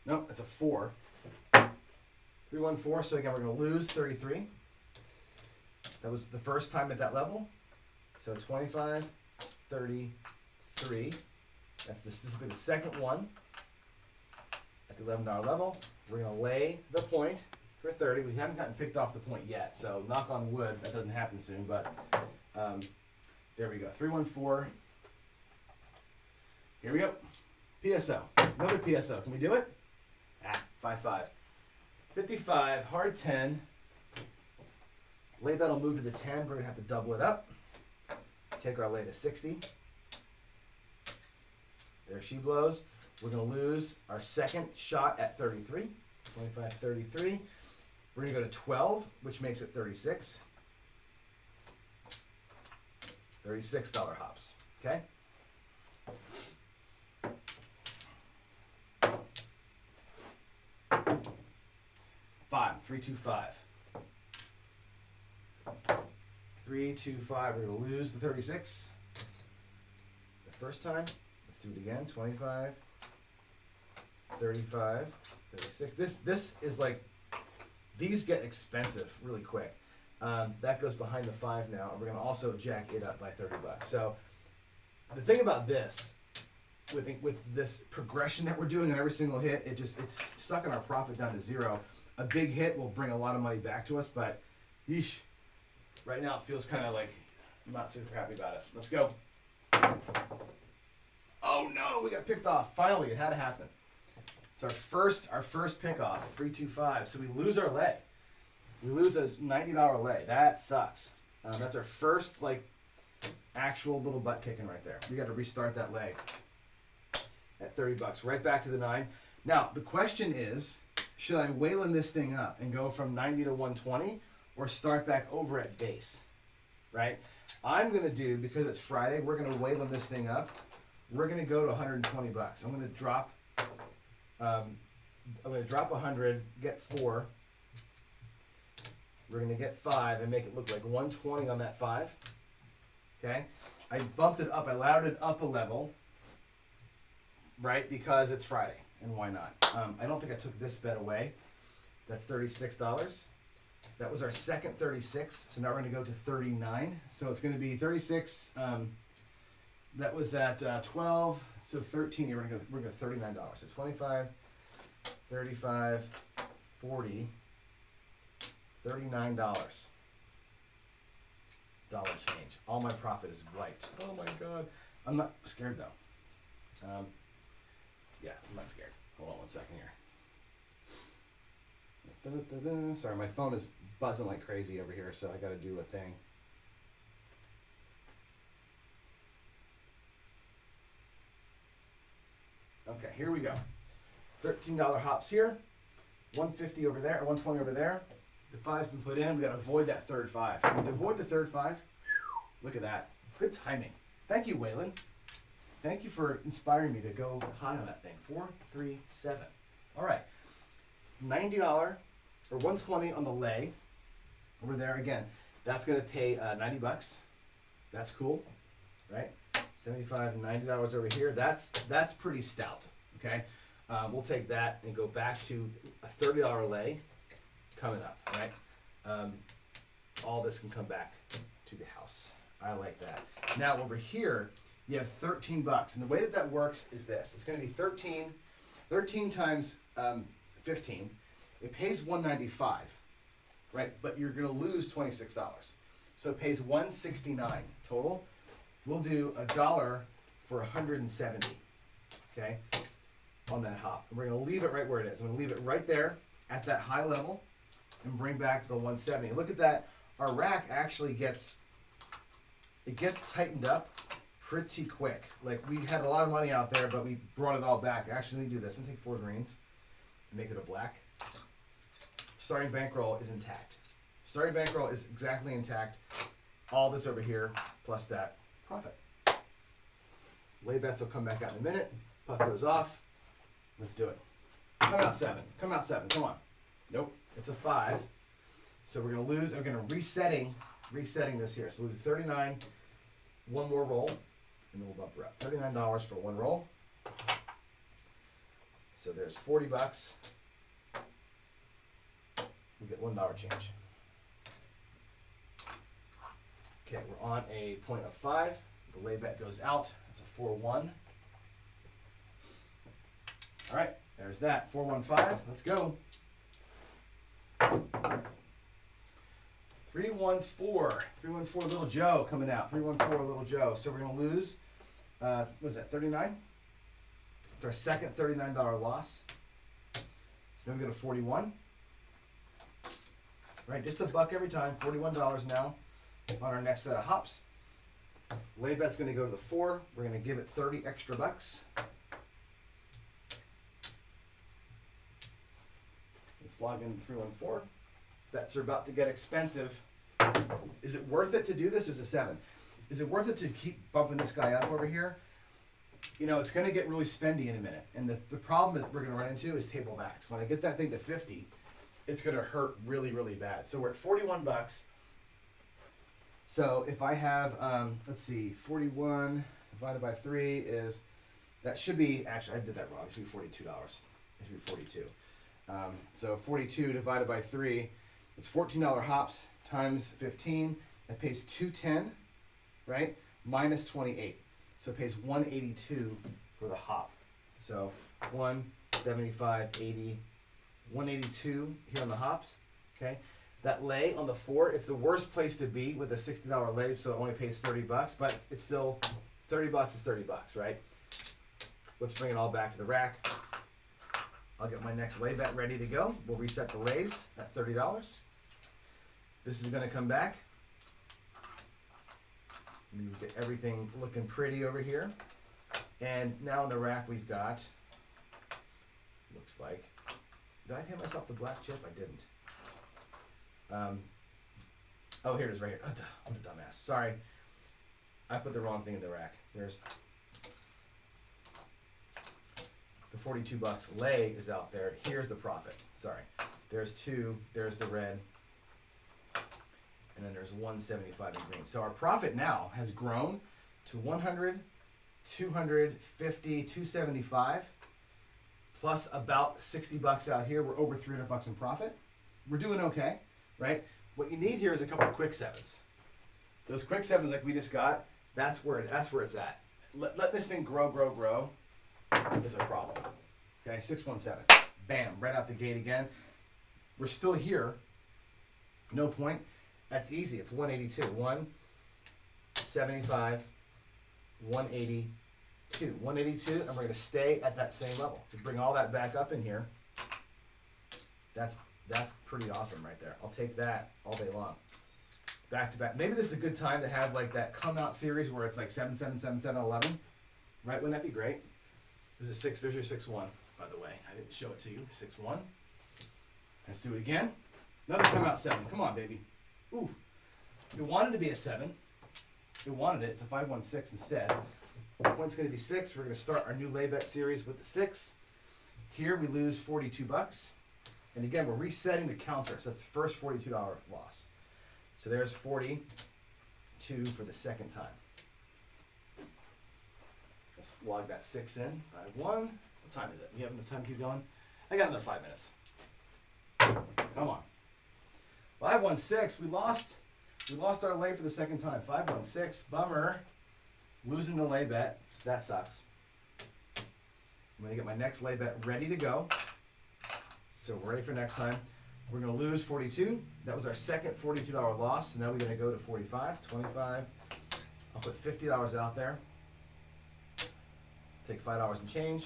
Nope, that's a 4. 314. So again, we're going to lose 33. That was the first time at that level. So 25, 33. This will be the second one at the $11 level. We're going to lay the point for 30. We haven't gotten picked off the point yet, so knock on wood, that doesn't happen soon, but there we go. 314. Here we go. PSO. Another PSO. Can we do it? 5-5. 55, hard 10. Lay bet will move to the 10. We're going to have to double it up. Take our lay to 60. There she blows. We're going to lose our second shot at 33. 25, 33. We're going to go to 12, which makes it 36. $36 hops. Okay? Five, 3, 2, 5. 3, 2, 5. We're going to lose the 36. The first time. Let's do it again. 25, 35, 36. This is like, these get expensive really quick. That goes behind the 5 now. We're going to also jack it up by $30. So the thing about this, with this progression that we're doing on every single hit, it's sucking our profit down to 0. A big hit will bring a lot of money back to us, but yeesh, right now it feels kind of like I'm not super happy about it. Let's go. Oh no, we got picked off. Finally, it had to happen. It's our first pick off, 3, 2, 5. So we lose our lay. We lose a $90 lay. That sucks. That's our first actual little butt kicking right there. We got to restart that leg at $30. Right back to the 9. Now the question is, should I Whalen this thing up and go from 90 to 120, or start back over at base? Right? I'm gonna do, because it's Friday, we're gonna Whalen this thing up. We're gonna go to $120. I'm gonna drop 100, get 4. We're gonna get 5 and make it look like 120 on that 5. Okay? I bumped it up, I allowed it up a level, right? Because it's Friday, and why not? I don't think I took this bet away. That's $36. That was our second 36. So now we're going to go to 39. So it's going to be 36. That was at 12. So 13. We're going to go $39. So 25, 35, 40, $39. Dollar change. All my profit is wiped. Oh my God. I'm not scared though. Yeah, I'm not scared. Hold on one second here. Da-da-da-da. Sorry, my phone is buzzing like crazy over here, so I got to do a thing. Okay, here we go. $13 hops here, 150 over there, or 120 over there. The 5's been put in. We got to avoid that third 5. We avoid the third 5. Look at that. Good timing. Thank you, Waylon. Thank you for inspiring me to go high on that thing. 4, 3, 7. All right. $90 or 120 on the lay over there. Again, that's going to pay 90 bucks. That's cool, right? 75, $90 over here. That's pretty stout. Okay, we'll take that and go back to a $30 lay coming up. Right, all this can come back to the house. I like that. Now over here, you have 13 bucks, and the way that works is this: it's going to be 13 times 15. It pays $195, right? But you're going to lose $26, so it pays $169 total. We'll do $1 for 170, okay, on that hop. And we're going to leave it right where it is. I'm going to leave it right there at that high level and bring back the 170. Look at that. Our rack actually gets tightened up pretty quick. Like, we had a lot of money out there, but we brought it all back. Actually, let me do this. I'm going to take 4 greens and make it a black. Starting bankroll is intact. Starting bankroll is exactly intact. All this over here plus that profit. Lay bets will come back out in a minute. Puck goes off. Let's do it. Come out 7. Come out 7. Come on. Nope. It's a 5. So we're going to lose. I'm going to resetting this here. So we'll do 39. One more roll, and then we'll bump her up. $39 for one roll. So there's 40 bucks. We get $1 change. Okay, we're on a point of 5. The lay bet goes out. It's a 4-1. All right, there's that. 4-1-5. Let's go. 3-1-4. 3-1-4 Little Joe coming out. 3-1-4 Little Joe. So we're going to lose, what is that, 39? It's our second $39 loss. So then we go to 41. Right, just a buck every time. $41 now on our next set of hops. Lay bet's going to go to the 4. We're going to give it 30 extra bucks. Let's log in 3-1-4. Bets are about to get expensive. Is it worth it to do this? Or is it 7? Is it worth it to keep bumping this guy up over here? You know, it's going to get really spendy in a minute. And the problem that we're going to run into is table backs. When I get that thing to 50, it's going to hurt really, really bad. So we're at 41 bucks. So if I have, let's see, 41 divided by 3 is, that should be, actually I did that wrong. It should be $42. It should be 42. So 42 divided by 3, it's $14 hops times 15. That pays $210, right? Minus 28. So it pays $182 for the hop. So 175, 80, 182 here on the hops. Okay. That lay on the 4, it's the worst place to be with a $60 lay, so it only pays 30 bucks, but it's still 30 bucks is 30 bucks, right? Let's bring it all back to the rack. I'll get my next lay bet ready to go. We'll reset the lays at $30. This is going to come back. We get everything looking pretty over here. And now in the rack we've got, looks like, did I pay myself the black chip? I didn't. Oh, here it is right here. Oh, what a dumbass. Sorry. I put the wrong thing in the rack. There's the 42 bucks lay is out there. Here's the profit. Sorry. There's 2. There's the red. And then there's 175 in green. So our profit now has grown to 100, 250, 275, plus about 60 bucks out here. We're over 300 bucks in profit. We're doing okay, right? What you need here is a couple of quick sevens. Those quick sevens like we just got, that's where it's at. Let this thing grow is a problem. Okay, 617. Bam, right out the gate again. We're still here. No point. That's easy. It's 182. 175, 182. 182, and we're going to stay at that same level. To bring all that back up in here, that's pretty awesome right there. I'll take that all day long. Back to back. Maybe this is a good time to have like that come out series where it's like 7, 7, 7, 7, 11. Right? Wouldn't that be great? There's a 6. There's your 6-1, by the way. I didn't show it to you. 6-1. Let's do it again. Another come out 7. Come on, baby. Ooh. It wanted to be a 7. It wanted it. It's a 5-1-6 instead. The point's going to be 6. We're going to start our new lay bet series with the 6. Here we lose $42. And again, we're resetting the counter. So that's the first $42 loss. So there's 42 for the second time. Let's log that 6 in. 5-1. What time is it? We have enough time to keep going? I got another 5 minutes. Come on. 5-1-6. We lost our lay for the second time. 5-1-6. Bummer. Losing the lay bet. That sucks. I'm going to get my next lay bet ready to go. So we're ready for next time. We're going to lose 42. That was our second $42 loss. So now we're going to go to 45, 25. I'll put $50 out there. Take $5 and change.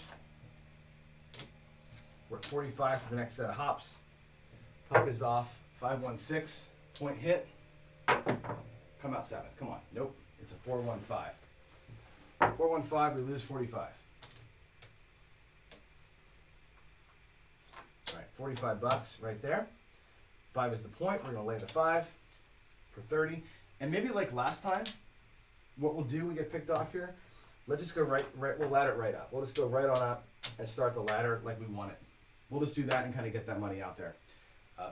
We're at 45 for the next set of hops. Puck is off. 5-1-6. Point hit. Come out 7. Come on. Nope. It's a 4-1-5. 4-1-5. We lose 45. All right. $45 right there. 5 is the point. We're going to lay the 5 for 30. And maybe like last time, what we'll do, we get picked off here. Let's just go right. We'll ladder it right up. We'll just go right on up and start the ladder like we want it. We'll just do that and kind of get that money out there.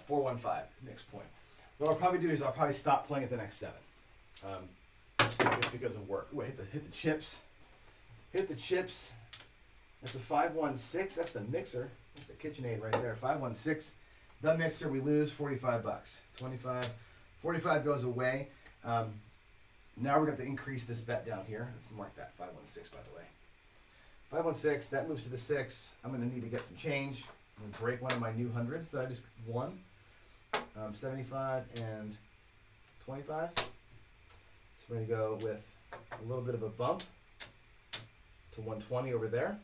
4-1-5, next point. What I'll probably do is I'll probably stop playing at the next 7. Just because of work. Wait, hit the chips. Hit the chips. That's a 5-1-6. That's the mixer. That's the KitchenAid right there. 5-1-6. The mixer, we lose $45. 25. 45 goes away. Now we're going to increase this bet down here. Let's mark that 5-1-6, by the way. 5-1-6. That moves to the 6. I'm going to need to get some change. I'm going to break one of my new hundreds that I just won. 75 and 25. So we're going to go with a little bit of a bump to 120 over there.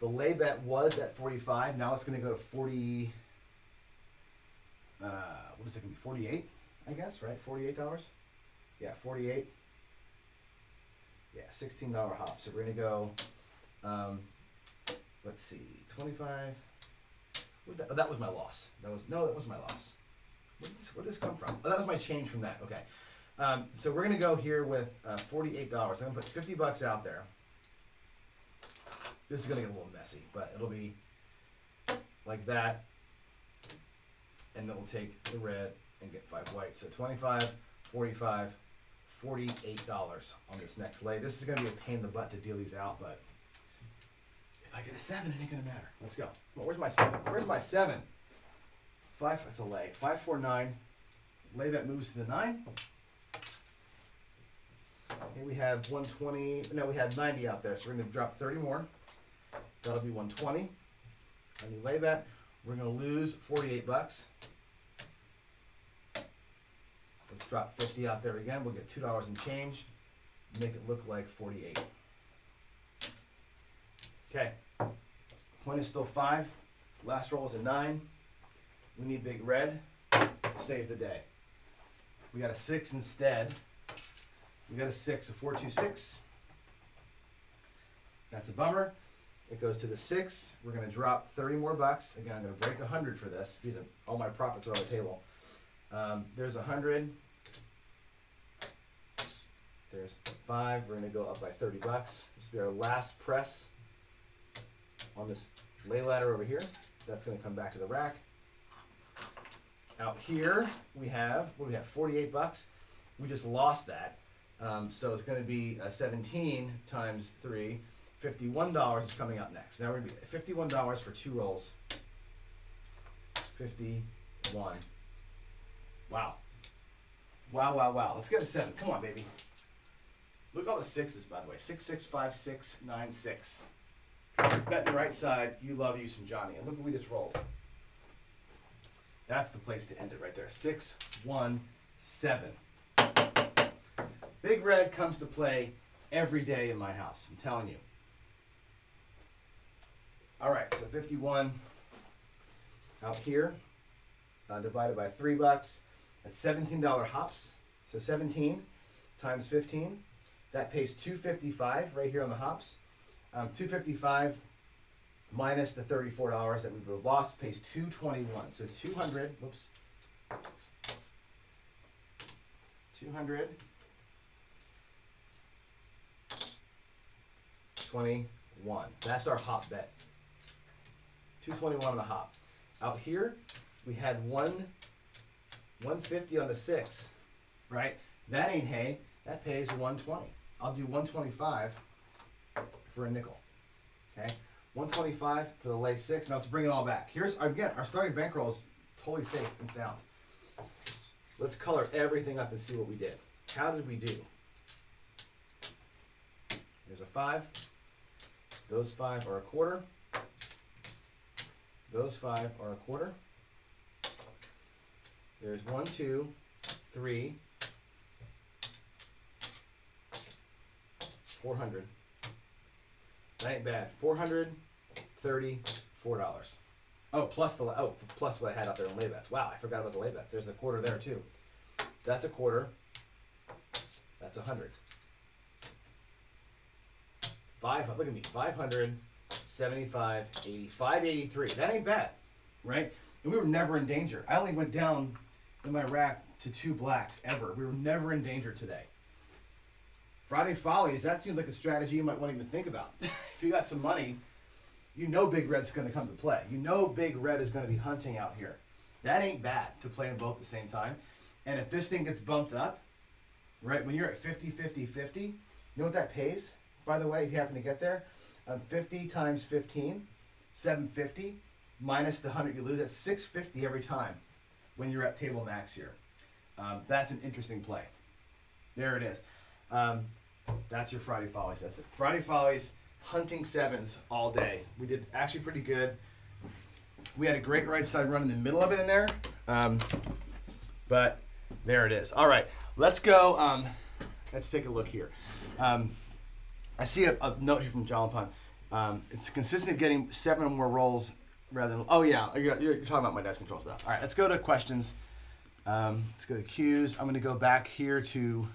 The lay bet was at 45. Now it's going to go to 40. What is it going to be? 48, I guess, right? $48? Yeah, 48. Yeah, $16 hop. So we're going to go, let's see, 25. That was my loss. That was my loss. Where did this come from? Oh, that was my change from that. Okay. So we're going to go here with $48. I'm going to put $50 out there. This is going to get a little messy, but it'll be like that. And then we'll take the red and get 5 white. So 25, 45, $48 on this next lay. This is going to be a pain in the butt to deal these out, but if I get a 7, it ain't going to matter. Let's go. Well, where's my 7? Where's my 7? 5, that's a lay. 5, 4, 9. Lay that moves to the 9. Okay, we have 120. No, we had 90 out there, so we're going to drop 30 more. That'll be 120. And you lay that. We're going to lose $48. Let's drop 50 out there again. We'll get $2 and change. Make it look like 48. Okay. Point is still 5. Last roll is a 9. We need big red to save the day. We got a 6 instead. We got a 6, a 4-2-6. That's a bummer. It goes to the 6. We're going to drop 30 more bucks. Again, I'm going to break 100 for this. All my profits are on the table. There's 100. There's 5. We're going to go up by $30. This will be our last press on this lay ladder over here. That's going to come back to the rack. Out here we have $48. We just lost that. So it's going to be 17 times 3. $51 is coming up next. Now we're going to be $51 for 2 rolls. 51. Wow, wow, wow. Let's get a 7. Come on, baby. Look at all the 6s, by the way. 6, 6, 5, 6, 9, 6. Bet the right side, you love you some Johnny. And look what we just rolled. That's the place to end it right there. 6, 1, 7. Big red comes to play every day in my house. I'm telling you. All right, so 51 out here, divided by $3. That's $17 hops. So 17 times 15. That pays $255 right here on the hops. $255 minus the $34 that we would have lost pays $221. So 200. Whoops. 221. That's our hop bet. 221 on the hop. Out here, we had 150 on the 6, right? That ain't hay. That pays 120. I'll do 125 for a nickel. Okay, 125 for the lay 6. Now let's bring it all back. Here's again our starting bankroll is totally safe and sound. Let's color everything up and see what we did. How did we do? There's a 5. Those 5 are a quarter. Those 5 are a quarter. There's 1, 2, 3, 400. That ain't bad. $434. Oh, plus plus what I had out there in laybacks. Wow, I forgot about the laybacks. There's a quarter there too. That's a quarter. That's 100. Look at me. 500, 75, 80, 583. That ain't bad, right? And we were never in danger. I only went down in my rack to 2 blacks ever. We were never in danger today. Friday follies, that seems like a strategy you might want to even think about. If you got some money, you know big red's going to come to play. You know big red is going to be hunting out here. That ain't bad to play them both at the same time. And if this thing gets bumped up, right, when you're at 50, 50, 50, you know what that pays, by the way, if you happen to get there? 50 times 15, 750, minus the 100 you lose. That's 650 every time when you're at table max here. That's an interesting play. There it is. That's your Friday follies. That's it. Friday follies, hunting 7s all day. We did actually pretty good. We had a great right side run in the middle of it in there. But there it is. All right, let's go. Let's take a look here. I see a note here from Jalapun. It's consistent getting 7 or more rolls rather than. Oh yeah, you're talking about my dice control stuff. All right, let's go to questions. Let's go to cues. I'm going to go back here to.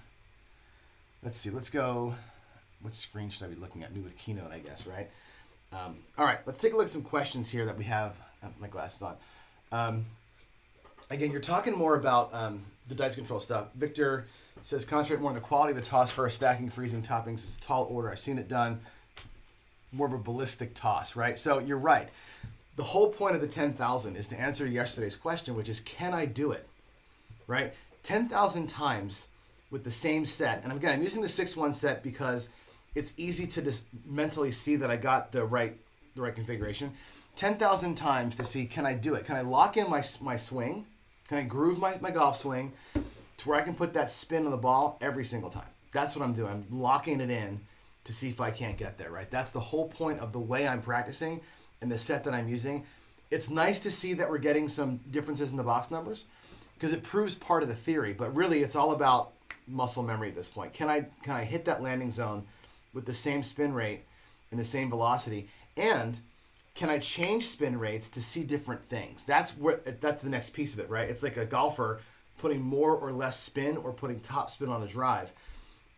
Let's see. Let's go. What screen should I be looking at? New with Keynote, I guess, right? All right. Let's take a look at some questions here that we have. My glasses on. Again, you're talking more about the dice control stuff. Victor says concentrate more on the quality of the toss first. Stacking, freezing, toppings is tall order. I've seen it done. More of a ballistic toss, right? So you're right. The whole point of the 10,000 is to answer yesterday's question, which is, can I do it? Right? 10,000 times with the same set. And again, I'm using the 6-1 set because it's easy to just mentally see that I got the right configuration. 10,000 times to see, can I do it? Can I lock in my swing? Can I groove my golf swing to where I can put that spin on the ball every single time? That's what I'm doing. I'm locking it in to see if I can't get there, right? That's the whole point of the way I'm practicing and the set that I'm using. It's nice to see that we're getting some differences in the box numbers because it proves part of the theory, but really it's all about muscle memory at this point. Can I hit that landing zone with the same spin rate and the same velocity? And can I change spin rates to see different things? That's the next piece of it, right? It's like a golfer putting more or less spin or putting top spin on a drive.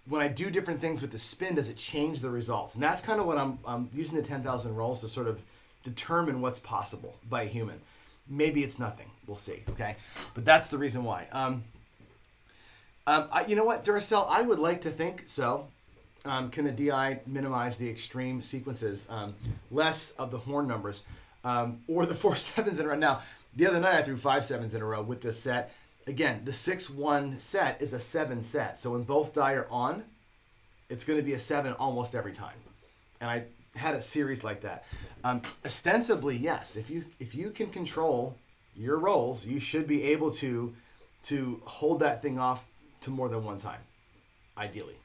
When I do different things with the spin, does it change the results? And that's kind of what I'm using the 10,000 rolls to sort of determine what's possible by a human. Maybe it's nothing. We'll see, okay? But that's the reason why. You know what, Duracell? I would like to think so. Can the DI minimize the extreme sequences, less of the horn numbers, or the 4 7s in a row? Now, the other night I threw 5 7s in a row with this set. Again, the 6-1 set is a 7 set. So when both die are on, it's going to be a 7 almost every time. And I had a series like that. Ostensibly, yes. If you can control your rolls, you should be able to hold that thing off to more than one time, ideally.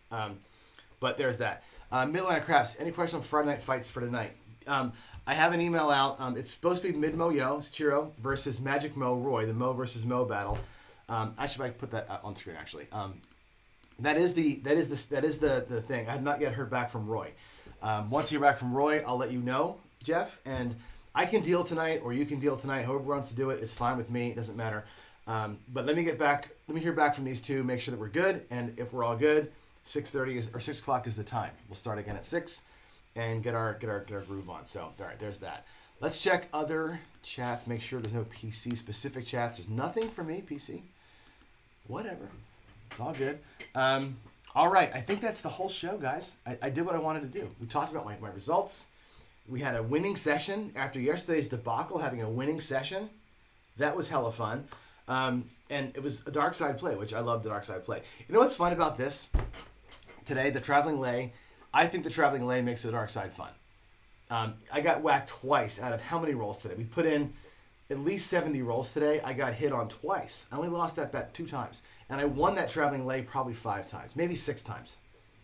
But there's that. Midline Craps, any questions on Friday night fights for tonight? I have an email out. It's supposed to be Mid Mo Yo, Chiro versus Magic Mo Roy, the Mo versus Mo battle. I should put that on screen actually. That is the thing. I have not yet heard back from Roy. Once you hear back from Roy, I'll let you know, Jeff. And I can deal tonight, or you can deal tonight. Whoever wants to do it is fine with me. It doesn't matter. But let me hear back from these two. Make sure that we're good. And if we're all good, 6:30 or 6 o'clock is the time. We'll start again at 6 and get our groove on. So all right, there's that. Let's check other chats. Make sure there's no PC specific chats. There's nothing for me, PC. Whatever. It's all good. All right. I think that's the whole show, guys. I did what I wanted to do. We talked about my results. We had a winning session after yesterday's debacle. Having a winning session, that was hella fun. And it was a dark side play, which I love the dark side play. You know what's fun about this today? The traveling lay. I think the traveling lay makes the dark side fun. I got whacked twice out of how many rolls today? We put in at least 70 rolls today. I got hit on twice. I only lost that bet 2 times. And I won that traveling lay probably 5 times, maybe 6 times,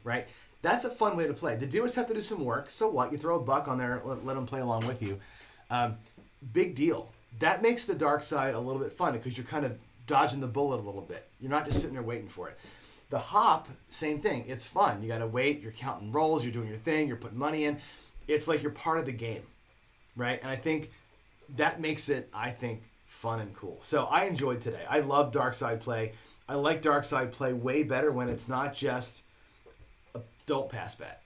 right? That's a fun way to play. The doers have to do some work. So what? You throw a buck on there, let them play along with you. Big deal. That makes the dark side a little bit fun because you're kind of dodging the bullet a little bit. You're not just sitting there waiting for it. The hop, same thing. It's fun. You got to wait. You're counting rolls. You're doing your thing. You're putting money in. It's like you're part of the game, right? And I think that makes it, fun and cool. So I enjoyed today. I love dark side play. I like dark side play way better when it's not just a don't pass bet,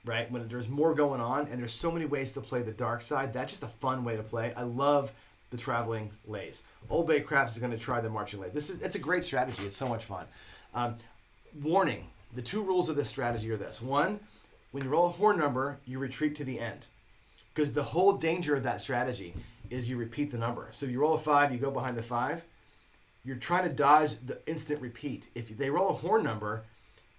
right? When there's more going on and there's so many ways to play the dark side. That's just a fun way to play. I love the traveling lays. Old Bay Craps is going to try the marching lay. It's a great strategy. It's so much fun. Warning, the 2 rules of this strategy are this. 1, when you roll a horn number, you retreat to the end. Because the whole danger of that strategy is you repeat the number. So you roll a 5, you go behind the 5. You're trying to dodge the instant repeat. If they roll a horn number,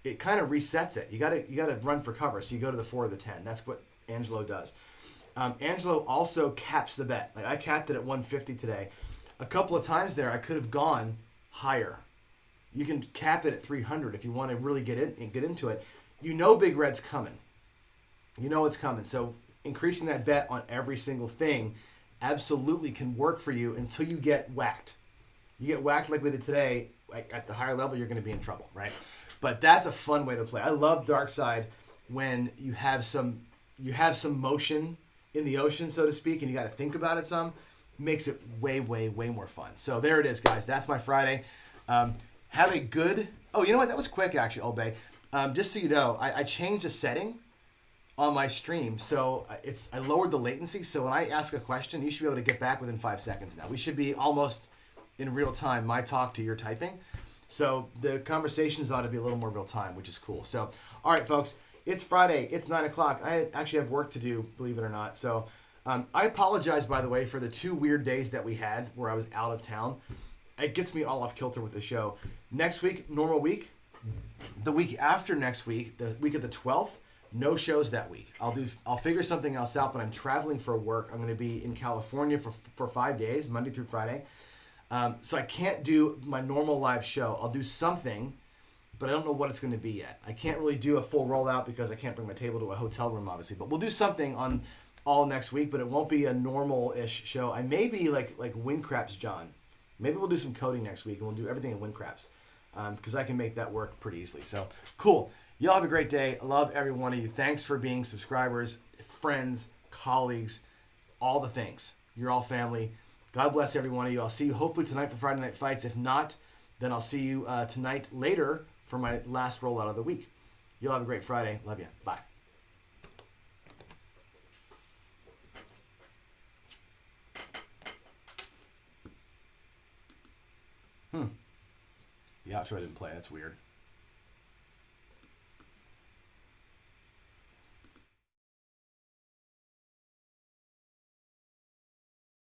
it kind of resets it. You got to run for cover. So you go to the 4 or the 10. That's what Angelo does. Angelo also caps the bet. Like I capped it at 150 today. A couple of times there, I could have gone higher. You can cap it at 300 if you want to really get into it. You know Big Red's coming. You know it's coming. So increasing that bet on every single thing absolutely can work for you until you get whacked. You get whacked like we did today, like at the higher level, you're going to be in trouble, right? But that's a fun way to play. I love dark side when you have some motion in the ocean, so to speak, and you got to think about it some. Makes it way, way, way more fun. So there it is, guys. That's my Friday. Have a good... Oh, you know what? That was quick, actually, Old Bay. Just so you know, I changed a setting on my stream. So I lowered the latency. So when I ask a question, you should be able to get back within 5 seconds now. We should be almost in real time, my talk to your typing. So the conversations ought to be a little more real time, which is cool. So, all right, folks. It's Friday. It's 9 o'clock. I actually have work to do, believe it or not. So I apologize, by the way, for the 2 weird days that we had where I was out of town. It gets me all off kilter with the show. Next week, normal week. The week after next week, the week of the 12th, no shows that week. I'll figure something else out, but I'm traveling for work. I'm going to be in California for 5 days, Monday through Friday. So I can't do my normal live show. I'll do something, but I don't know what it's going to be yet. I can't really do a full rollout because I can't bring my table to a hotel room, obviously. But we'll do something on all next week, but it won't be a normal-ish show. I may be like Windcraps John. Maybe we'll do some coding next week, and we'll do everything in Windcraps because I can make that work pretty easily. So, cool. Y'all have a great day. I love every one of you. Thanks for being subscribers, friends, colleagues, all the things. You're all family. God bless every one of you. I'll see you hopefully tonight for Friday Night Fights. If not, then I'll see you tonight later for my last rollout of the week. You'll have a great Friday. Love you. Bye. The outro didn't play. That's weird.